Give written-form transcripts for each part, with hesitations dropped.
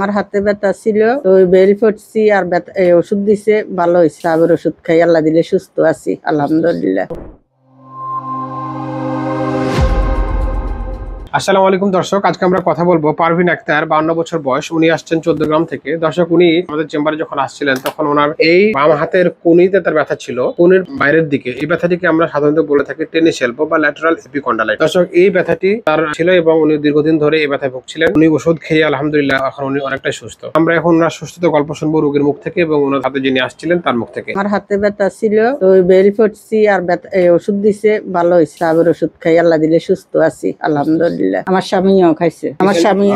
আমার হাতে ব্যথা ছিল, তো বেল পড়ছি আর ওষুধ দিছে, ভালো হয়েছে। আবার ওষুধ খাই, আল্লাহ দিলে সুস্থ আছি আলহামদুলিল্লাহ। আসসালামু আলাইকুম দর্শক, আজকে আমরা কথা বলবো পারভিন আক্তার, 52 বছর বয়স। উনি আসছেন 14 গ্রাম থেকে। দর্শক, উনি আমাদের চেম্বারে যখন আসছিলেন তখন ওনার এই বাম হাতের কুনিতে তার ব্যথা ছিল, কুনির বাইরের দিকে। এই ব্যথাটিকে আমরা সাধারণত বলে থাকি টেনিস এলবো বা ল্যাটারাল এপিকন্ডালাইটিস। দর্শক, এই ব্যথাটি তার ছিল এবং উনি দীর্ঘদিন ধরে এই ব্যথায় ভুগছিলেন। উনি ওষুধ খেয়ে আলহামদুলিল্লাহ এখন উনি অনেকটাই সুস্থ। আমরা এখন ওনার সুস্থতার গল্প শুনবো রোগীর মুখ থেকে এবং ওনার হাতে যিনি আসছিলেন তার মুখ থেকে। আমার হাতে ব্যথা ছিল, তো বেল পড়ছি আর ওষুধ দিছে, ভালো হয়েছে। আবার ওষুধ খাই, আল্লাহ দিলে সুস্থ আছি আলহামদুলিল্লাহ। আমার স্বামীও খাইছে, আমার স্বামী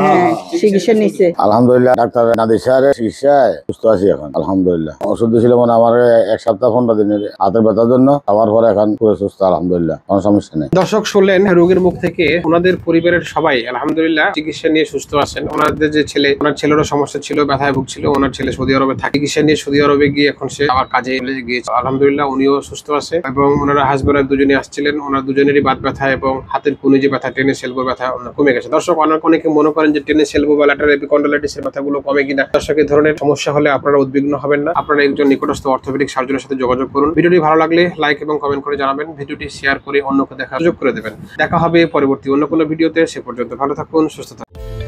চিকিৎসা নিছে আলহামদুলিল্লাহ। ডাক্তার নাদির সাহেবের চিকিৎসায় সুস্থ আছি এখন আলহামদুলিল্লাহ। ওষুধ দিয়েছিল মানে আমার 1 সপ্তাহ 15 দিনের হাতের ব্যথার জন্য, আমার পরে এখন পুরো সুস্থ আলহামদুলিল্লাহ, কোনো সমস্যা নেই। দর্শক, শুনলেন রোগীর মুখ থেকে। ওনাদের পরিবারের সবাই আলহামদুলিল্লাহ চিকিৎসা নিয়ে সুস্থ আছেন। ওনাদের যে ছেলে, ওনার ছেলেরও সমস্যা ছিল, ব্যথায় ভুগছিল। ওনার ছেলে সৌদি আরবে থাকে, চিকিৎসা নিয়ে সৌদি আরবে গিয়ে এখন সে আবার কাজে গিয়েছে আলহামদুলিল্লাহ। উনিও সুস্থ আছে এবং ওনারা হাজবেন্ড দুজনে আসছিলেন। ওনার দুজনেরই বাত ব্যথা এবং হাতের কুনি যে ব্যথা, টেনিস এলবো ব্যথা কমে গেছে। দর্শক, অনেকে মনে করেন যে টেনিস এলবো বা ল্যাটারাল এপিকন্ডালাইটিস এর ব্যথাগুলো কমে কিনা। দর্শক, এই ধরনের সমস্যা হলে আপনারা উদ্বিগ্ন হবেন না। আপনারা একজন নিকটস্থ অর্থোপেডিক সার্জনের সাথে যোগাযোগ করুন। ভিডিওটি ভালো লাগলে লাইক এবং কমেন্ট করে জানাবেন। ভিডিওটি শেয়ার করে অন্যকে দেখার সুযোগ করে দেবেন। দেখা হবে পরবর্তী অন্য কোনো ভিডিওতে। সে পর্যন্ত ভালো থাকুন, সুস্থ থাকুন।